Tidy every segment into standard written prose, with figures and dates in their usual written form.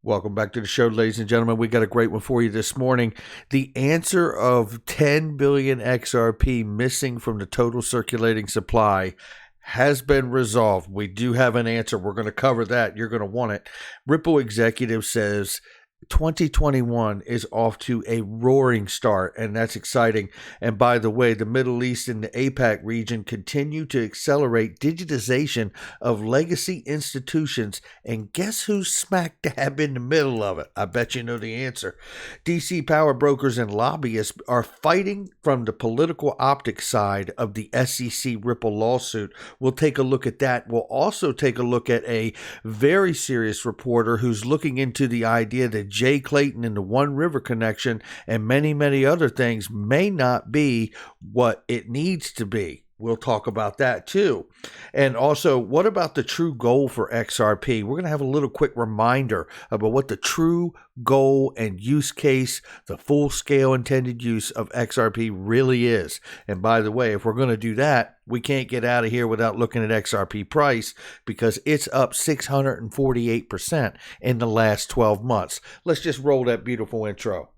Welcome back to the show, ladies and gentlemen. We got a great one for you this morning. The answer of 10 billion XRP missing from the total circulating supply has been resolved. We do have an answer. We're going to cover that. You're going to want it. Ripple executive says 2021 is off to a roaring start, and that's exciting. And by the way, the Middle East and the APAC region continue to accelerate digitization of legacy institutions. And guess who's smack dab in the middle of it? I bet you know the answer. DC power brokers and lobbyists are fighting from the political optics side of the SEC Ripple lawsuit. We'll take a look at that. We'll also take a look at a very serious reporter who's looking into the idea that J. Clayton and the One River connection and many, many other things may not be what it needs to be. We'll talk about that too. And also, what about the true goal for XRP? We're going to have a little quick reminder about what the true goal and use case, the full scale intended use of XRP really is. And by the way, if we're going to do that, we can't get out of here without looking at XRP price because it's up 648% in the last 12 months. Let's just roll that beautiful intro.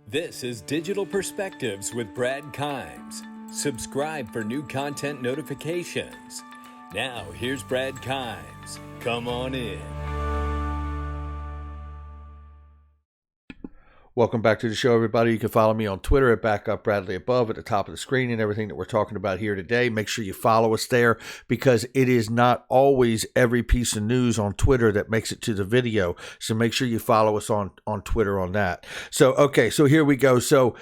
This is Digital Perspectives with Brad Kimes. Subscribe for new content notifications. Now, here's Brad Kimes. Come on in. Welcome back to the show, everybody. You can follow me on Twitter at BackupBradley above at the top of the screen and everything that we're talking about here today. Make sure you follow us there because it is not always every piece of news on Twitter that makes it to the video. So make sure you follow us on Twitter on that. So here we go. So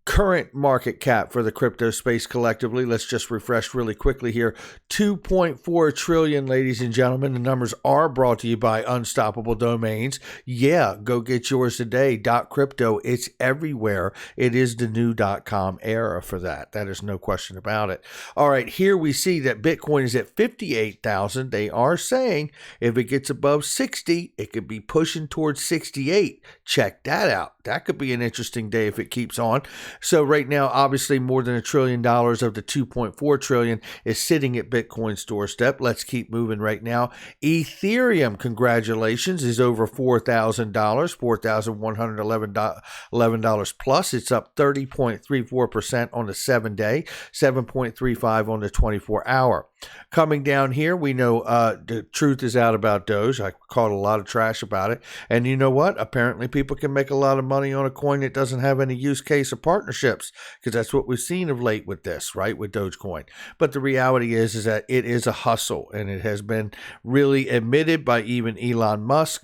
current market cap for the crypto space collectively, let's just refresh really quickly here. 2.4 trillion, ladies and gentlemen. The numbers are brought to you by Unstoppable Domains. Yeah, go get yours today. .crypto, it's everywhere. It is the new .com era for that. That is no question about it. All right, here we see that Bitcoin is at 58,000. They are saying if it gets above 60, it could be pushing towards 68. Check that out. That could be an interesting day if it keeps on. So right now, obviously, more than $1 trillion of the 2.4 trillion is sitting at Bitcoin's doorstep. Let's keep moving right now. Ethereum, congratulations, is over $4,000, $4,111 plus. It's up 30.34% on the 7-day, 7.35 on the 24-hour. Coming down here, we know the truth is out about Doge. I caught a lot of trash about it. And you know what? Apparently, people can make a lot of money on a coin that doesn't have any use case or partnerships, because that's what we've seen of late with this, right, with Dogecoin. But the reality is that it is a hustle, and it has been really admitted by even Elon Musk.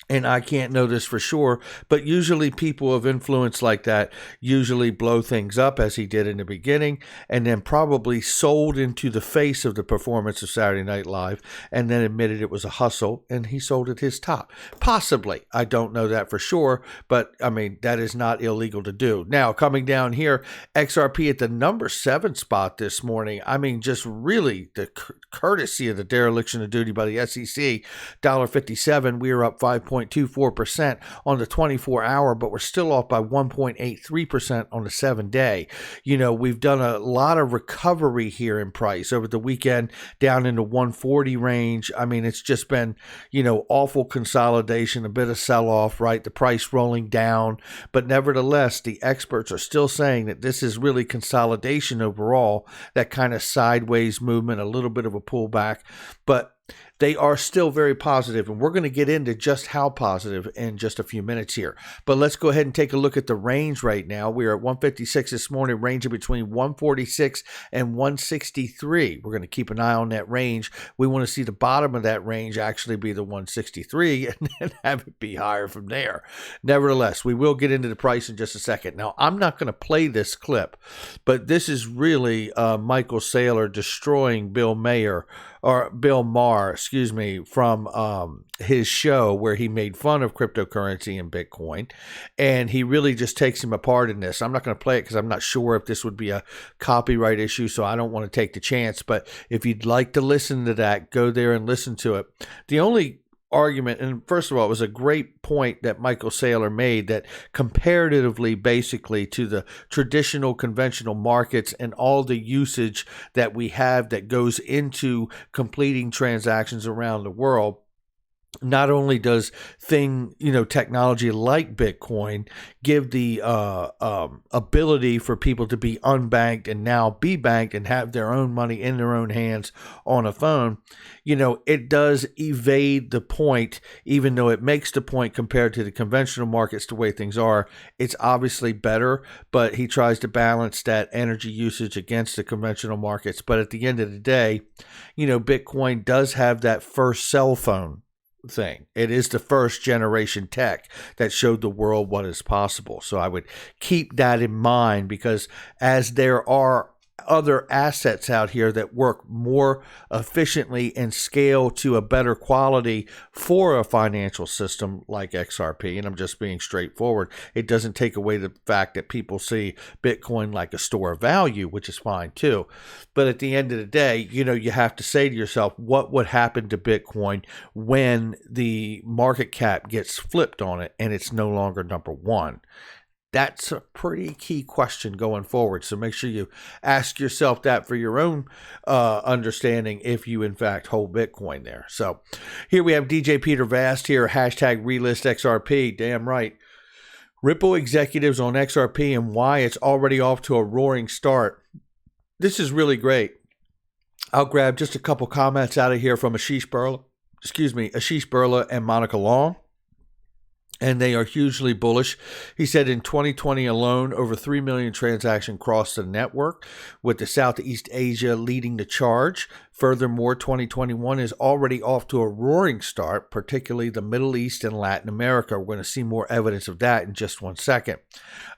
And I can't know this for sure, but usually people of influence like that usually blow things up, as he did in the beginning, and then probably sold into the face of the performance of Saturday Night Live, and then admitted it was a hustle, and he sold at his top. Possibly. I don't know that for sure, but I mean, that is not illegal to do. Now, coming down here, XRP at the number 7 spot this morning. I mean, just really the courtesy of the dereliction of duty by the SEC, $1.57. We are up 5.24% on the 24-hour, but we're still off by 1.83% on the 7-day. You know, we've done a lot of recovery here in price over the weekend, down in the 140 range. I mean, it's just been, you know, awful consolidation, a bit of sell-off, right? The price rolling down, but nevertheless, the experts are still saying that this is really consolidation overall, that kind of sideways movement, a little bit of a pullback, but they are still very positive, and we're going to get into just how positive in just a few minutes here. But let's go ahead and take a look at the range right now. We are at 156 this morning, ranging between 146 and 163. We're going to keep an eye on that range. We want to see the bottom of that range actually be the 163 and then have it be higher from there. Nevertheless, we will get into the price in just a second. Now, I'm not going to play this clip, but this is really Michael Saylor destroying Bill Maher, from his show where he made fun of cryptocurrency and Bitcoin, and he really just takes him apart in this. I'm not going to play it because I'm not sure if this would be a copyright issue, so I don't want to take the chance, but if you'd like to listen to that, go there and listen to it. The only argument, and first of all, it was a great point that Michael Saylor made, that comparatively, basically, to the traditional conventional markets and all the usage that we have that goes into completing transactions around the world, not only does technology like Bitcoin give the ability for people to be unbanked and now be banked and have their own money in their own hands on a phone, it does evade the point, even though it makes the point compared to the conventional markets, the way things are. It's obviously better, but he tries to balance that energy usage against the conventional markets. But at the end of the day, Bitcoin does have that first cell phone thing. It is the first generation tech that showed the world what is possible. So I would keep that in mind, because as there are other assets out here that work more efficiently and scale to a better quality for a financial system like XRP, and I'm just being straightforward, it doesn't take away the fact that people see Bitcoin like a store of value, which is fine too. But at the end of the day, you have to say to yourself, what would happen to Bitcoin when the market cap gets flipped on it and it's no longer number one? That's a pretty key question going forward. So make sure you ask yourself that for your own understanding if you, in fact, hold Bitcoin there. So here we have DJ Peter Vast here, hashtag relist XRP. Damn right. Ripple executives on XRP and why it's already off to a roaring start. This is really great. I'll grab just a couple comments out of here from Ashish Birla and Monica Long. And they are hugely bullish. He said in 2020 alone, over 3 million transactions crossed the network, with the Southeast Asia leading the charge. Furthermore, 2021 is already off to a roaring start, particularly the Middle East and Latin America. We're going to see more evidence of that in just one second.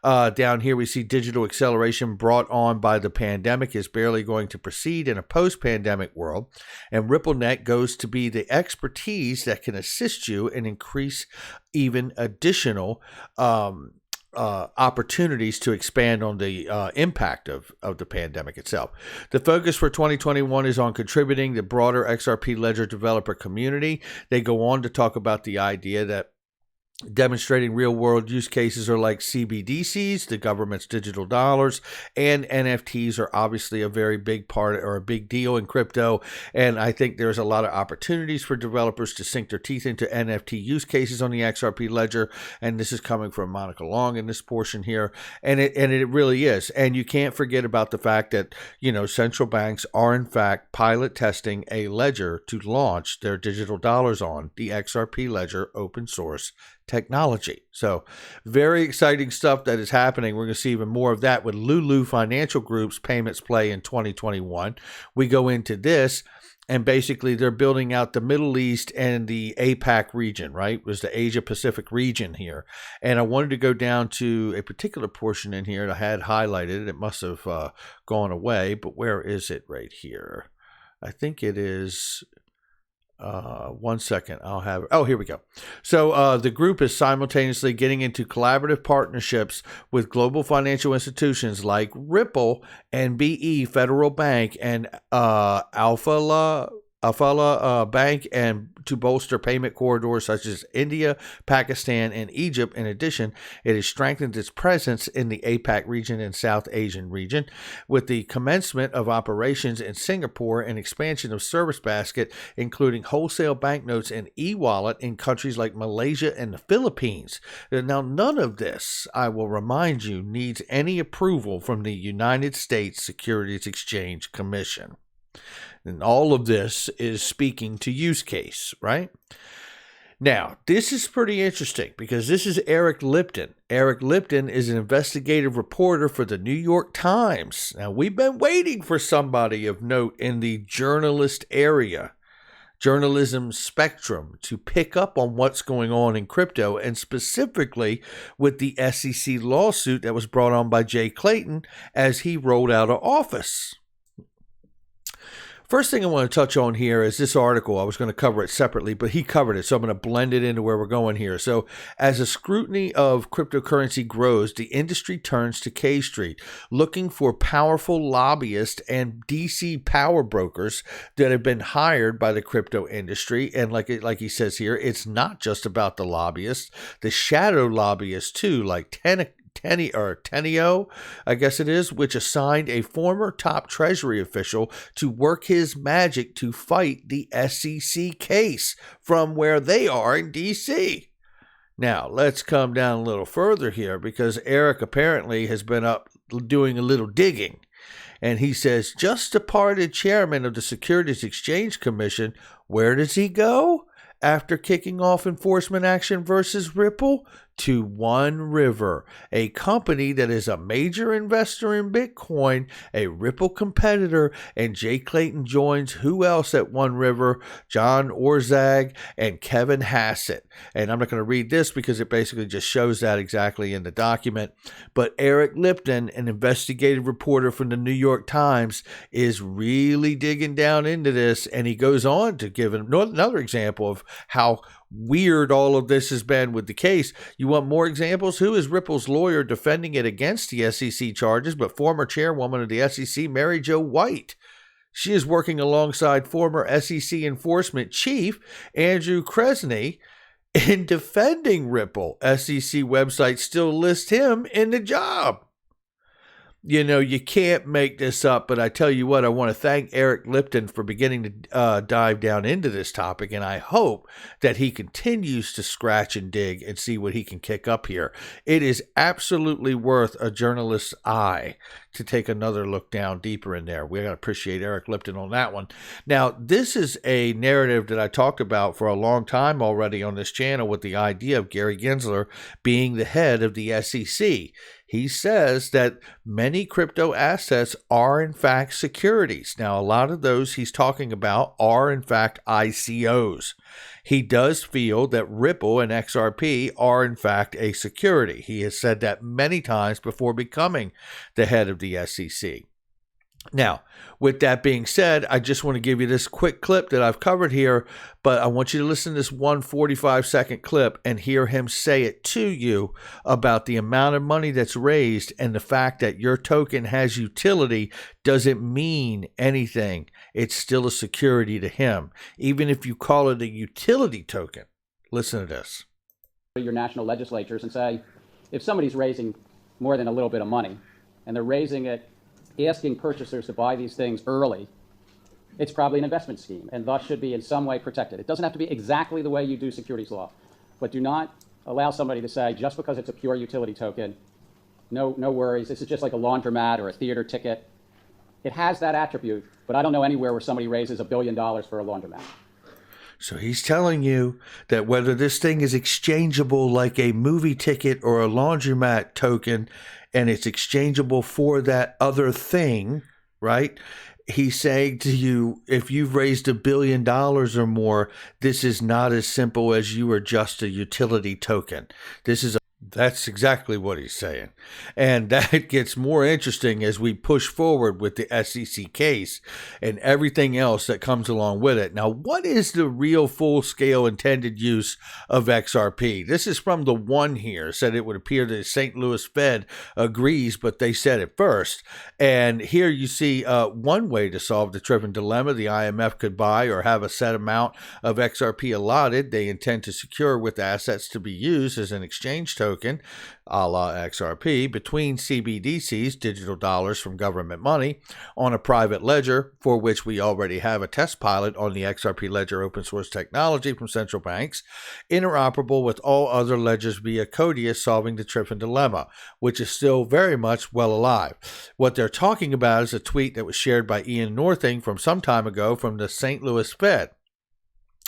Down here, we see digital acceleration brought on by the pandemic is barely going to proceed in a post-pandemic world. And RippleNet goes to be the expertise that can assist you and increase even additional opportunities to expand on the impact of the pandemic itself. The focus for 2021 is on contributing the broader XRP Ledger developer community. They go on to talk about the idea that demonstrating real-world use cases are like CBDCs, the government's digital dollars, and NFTs are obviously a very big part or a big deal in crypto. And I think there's a lot of opportunities for developers to sink their teeth into NFT use cases on the XRP Ledger. And this is coming from Monica Long in this portion here. And it really is. And you can't forget about the fact that, central banks are in fact pilot testing a ledger to launch their digital dollars on, the XRP Ledger open source technology. So very exciting stuff that is happening. We're going to see even more of that with Lulu Financial Group's payments play in 2021. We go into this, and basically they're building out the Middle East and the APAC region, right? It was the Asia Pacific region here. And I wanted to go down to a particular portion in here that I had highlighted. It must have gone away, but where is it right here? I think it is... 1 second. I'll have it. Oh, here we go. So the group is simultaneously getting into collaborative partnerships with global financial institutions like Ripple, NBE, Federal Bank, and Alphala Bank, and to bolster payment corridors such as India, Pakistan, and Egypt. In addition, it has strengthened its presence in the APAC region and South Asian region with the commencement of operations in Singapore and expansion of Service Basket, including wholesale banknotes and e-wallet in countries like Malaysia and the Philippines. Now, none of this, I will remind you, needs any approval from the United States Securities Exchange Commission. And all of this is speaking to use case, right? Now, this is pretty interesting because this is Eric Lipton. Eric Lipton is an investigative reporter for the New York Times. Now, we've been waiting for somebody of note in the journalist area, journalism spectrum, to pick up on what's going on in crypto, and specifically with the SEC lawsuit that was brought on by J. Clayton as he rolled out of office. First thing I want to touch on here is this article. I was going to cover it separately, but he covered it, so I'm going to blend it into where we're going here. So as the scrutiny of cryptocurrency grows, the industry turns to K Street, looking for powerful lobbyists and DC power brokers that have been hired by the crypto industry. And like he says here, it's not just about the lobbyists, the shadow lobbyists too, like Tenio, I guess it is, which assigned a former top Treasury official to work his magic to fight the SEC case from where they are in D.C. Now, let's come down a little further here because Eric apparently has been up doing a little digging. And he says, just departed chairman of the Securities Exchange Commission, where does he go after kicking off enforcement action versus Ripple? To One River, a company that is a major investor in Bitcoin, a Ripple competitor, and J. Clayton joins who else at One River? John Orzag and Kevin Hassett. And I'm not going to read this because it basically just shows that exactly in the document. But Eric Lipton, an investigative reporter from the New York Times, is really digging down into this, and he goes on to give another example of how weird all of this has been with the case. You want more examples? Who is Ripple's lawyer defending it against the SEC charges but former chairwoman of the SEC, Mary Jo White? She is working alongside former SEC enforcement chief Andrew Kresny in defending Ripple. SEC website still lists him in the job. You know, you can't make this up, but I tell you what, I want to thank Eric Lipton for beginning to dive down into this topic, and I hope that he continues to scratch and dig and see what he can kick up here. It is absolutely worth a journalist's eye to take another look down deeper in there. We're going to appreciate Eric Lipton on that one. Now, this is a narrative that I talked about for a long time already on this channel with the idea of Gary Gensler being the head of the SEC. He says that many crypto assets are in fact securities. Now, a lot of those he's talking about are in fact ICOs. He does feel that Ripple and XRP are in fact a security. He has said that many times before becoming the head of the SEC. Now, with that being said, I just want to give you this quick clip that I've covered here, but I want you to listen to this 145-second clip and hear him say it to you about the amount of money that's raised and the fact that your token has utility doesn't mean anything. It's still a security to him, even if you call it a utility token. Listen to this. Your national legislatures and say, if somebody's raising more than a little bit of money and they're raising it asking purchasers to buy these things early, it's probably an investment scheme and thus should be in some way protected. It doesn't have to be exactly the way you do securities law, but do not allow somebody to say, just because it's a pure utility token, no worries, this is just like a laundromat or a theater ticket. It has that attribute, but I don't know anywhere where somebody raises $1 billion for a laundromat. So he's telling you that whether this thing is exchangeable like a movie ticket or a laundromat token, and it's exchangeable for that other thing, right? He's saying to you, if you've raised $1 billion or more, this is not as simple as you are just a utility token. That's exactly what he's saying. And that gets more interesting as we push forward with the SEC case and everything else that comes along with it. Now, what is the real full-scale intended use of XRP? This is from the One here. Said it would appear that the St. Louis Fed agrees, but they said it first. And here you see one way to solve the Triffin dilemma. The IMF could buy or have a set amount of XRP allotted. They intend to secure with assets to be used as an exchange token, a la XRP, between CBDCs, digital dollars from government money, on a private ledger, for which we already have a test pilot on the XRP ledger open source technology from central banks, interoperable with all other ledgers via Codius, solving the Triffin dilemma, which is still very much well alive. What they're talking about is a tweet that was shared by Ian Northing from some time ago from the St. Louis Fed.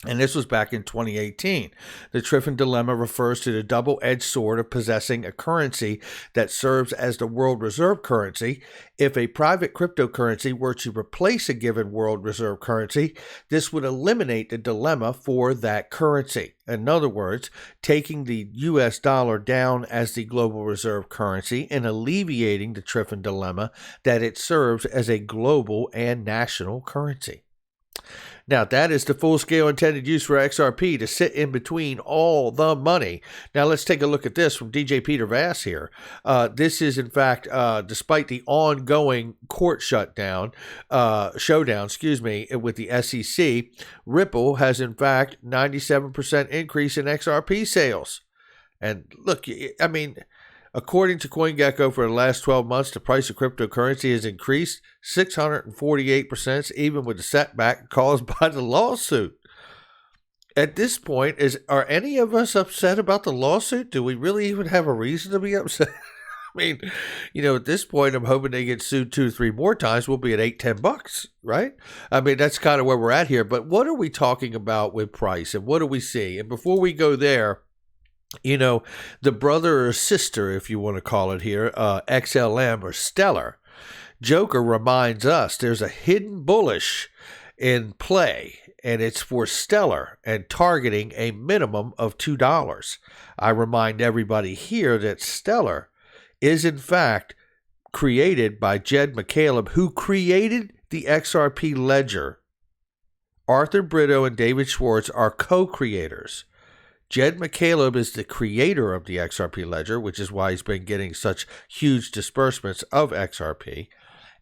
And this was back in 2018. The Triffin dilemma refers to the double-edged sword of possessing a currency that serves as the world reserve currency. If a private cryptocurrency were to replace a given world reserve currency, this would eliminate the dilemma for that currency. In other words, taking the US dollar down as the global reserve currency and alleviating the Triffin dilemma that it serves as a global and national currency. Now, that is the full-scale intended use for XRP, to sit in between all the money. Now, let's take a look at this from DJ Peter Vass here. This is, in fact, despite the ongoing court showdown, with the SEC, Ripple has, in fact, 97% increase in XRP sales. And look, I mean, According to CoinGecko, for the last 12 months, the price of cryptocurrency has increased 648%, even with the setback caused by the lawsuit. At this point, are any of us upset about the lawsuit? Do we really even have a reason to be upset? I mean, at this point, I'm hoping they get sued 2-3 more times. We'll be at $8-10, right? I mean, that's kind of where we're at here. But what are we talking about with price, and what do we see? And before we go there, the brother or sister, if you want to call it here, XLM or Stellar, Joker reminds us there's a hidden bullish in play, and it's for Stellar and targeting a minimum of $2. I remind everybody here that Stellar is in fact created by Jed McCaleb, who created the XRP ledger. Arthur Brito and David Schwartz are co-creators. Jed McCaleb is the creator of the XRP ledger, which is why he's been getting such huge disbursements of XRP.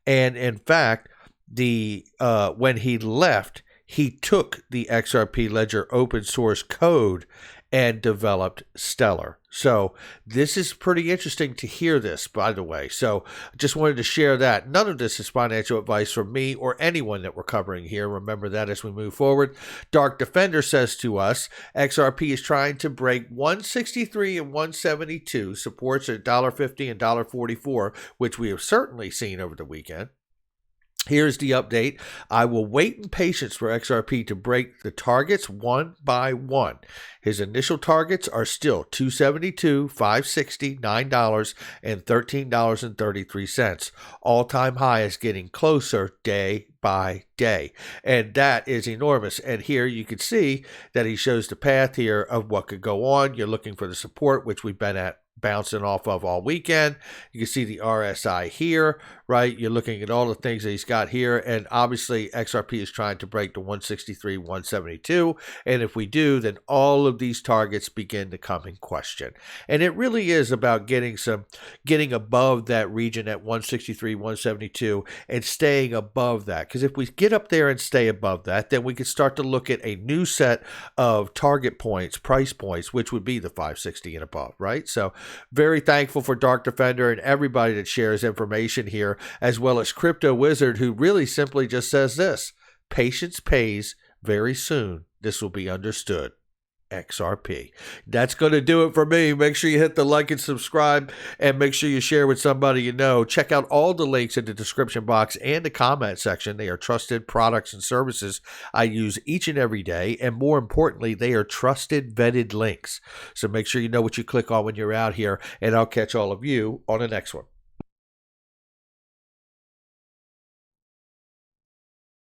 And in fact, when he left, he took the XRP ledger open source code and developed Stellar. So this is pretty interesting to hear this, by the way. So just wanted to share that. None of this is financial advice from me or anyone that we're covering here. Remember that as we move forward. Dark Defender says to us, XRP is trying to break 163 and 172, supports at $1.50 and $1.44, which we have certainly seen over the weekend. Here's the update. I will wait in patience for XRP to break the targets one by one. His initial targets are still $272, $560, $9, and $13.33. All-time high is getting closer day by day. And that is enormous. And here you can see that he shows the path here of what could go on. You're looking for the support, which we've been at bouncing off of all weekend. You can see the RSI here, right? You're looking at all the things that he's got here, and obviously XRP is trying to break the 163, 172, and if we do, then all of these targets begin to come in question. And it really is about getting above that region at 163, 172 and staying above that, because if we get up there and stay above that, then we can start to look at a new set of target points, price points, which would be the 560 and above, right? So very thankful for Dark Defender and everybody that shares information here, as well as Crypto Wizard, who really simply just says this: patience pays. Very soon, this will be understood. XRP. That's going to do it for me. Make sure you hit the like and subscribe, and make sure you share with somebody you know. Check out all the links in the description box and the comment section. They are trusted products and services I use each and every day, and more importantly, they are trusted, vetted links. So make sure you know what you click on when you're out here, and I'll catch all of you on the next one.